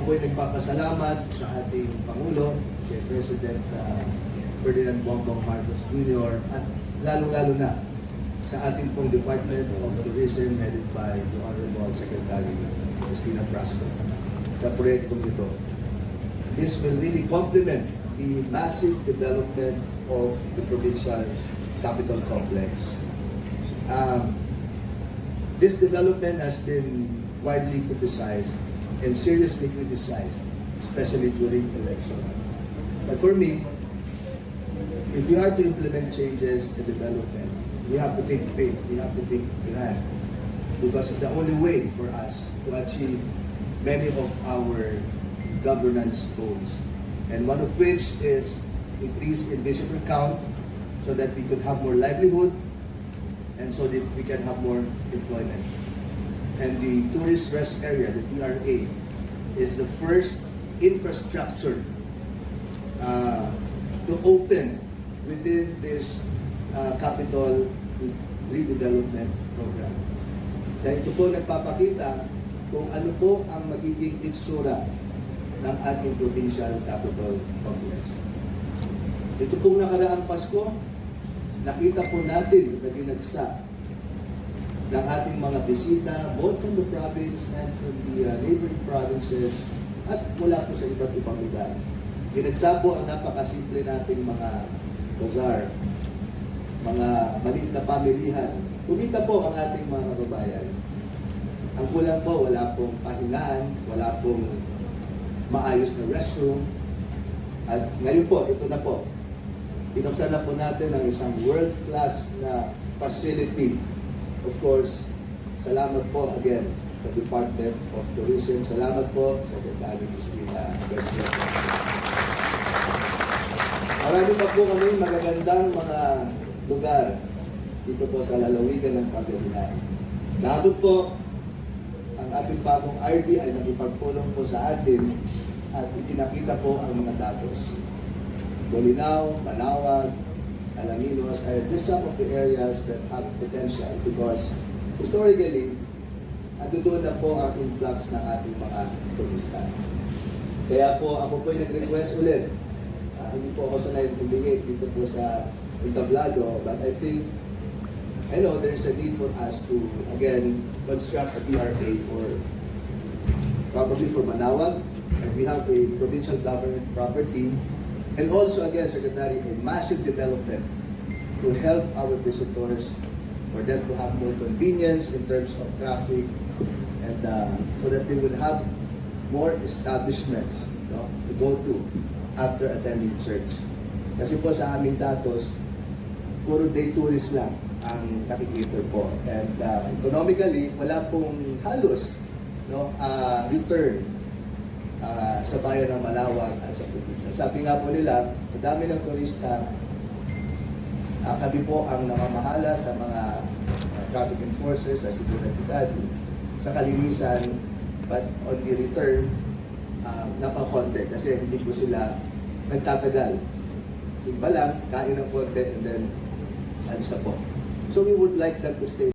po ay nagpapasalamat sa ating Pangulo, kay President Ferdinand Bongbong Marcos Jr. at lalong-lalo na sa ating pong Department of Tourism headed by the Honorable Secretary Cristina Frasco sa proyektong ito. This will really complement the massive development of the provincial capital complex. This development has been widely criticized and seriously criticized, especially during election. But for me, if we are to implement changes and development, we have to think big, we have to think grand, because it's the only way for us to achieve many of our governance goals. And one of which is increase in visitor count so that we could have more livelihood and so that we can have more employment. And the tourist rest area, the TRA, is the first infrastructure to open within this capital redevelopment program. Dahil ito po nagpapakita kung ano po ang magiging itsura ng ating provincial capital complex. Ito pong nakaraang Pasko, nakita po natin na dinagsa ng ating mga bisita, both from the province and from the neighboring provinces at mula po sa iba't ibang lugar. Dinagsa po ang napakasimple nating mga bazaar, mga maliit na pamilihan. Kumita po ang ating mga kababayan. Ang kulang po, wala pong pahingaan, wala pong maayos na restroom. At ngayon po, ito na po. Binuksan na po natin ang isang world-class na facility. Of course, salamat po again sa Department of Tourism. Salamat po sa Secretary Cristina Garcia. Marami pa po kami magagandang mga lugar dito po sa lalawigan ng Pangasinan. Kahapon po, ang ating bagong RD ay nagipagpulong po sa atin at ipinakita po ang mga datos. Bolinao, Manawag, Alaminos are just some of the areas that have potential because historically, doon na po ang influx ng ating mga turista. Kaya po ako po ay nag-request ulit. Hindi po ako sanay bumigay dito po sa entablado, but I think, I know there's a need for us to, again, construct a TRA probably for Manawag, and we have a provincial government property. And also, again, Secretary, a massive development to help our visitors, for them to have more convenience in terms of traffic, and so that they will have more establishments to go to after attending church. Kasi po sa aming datos, puro day tourist lang ang nakikita po. And economically, wala pong halos return sa bayan ng Malawag at sa probinsya. Sabi nga po nila, sa dami ng turista, kami po ang namamahala sa mga traffic enforcers, sa seguridad, sa kalinisan, but on the return, napakonte kasi hindi po sila nagtatagal. Simba lang, kain ng konti, and then alis na po. So we would like them to stay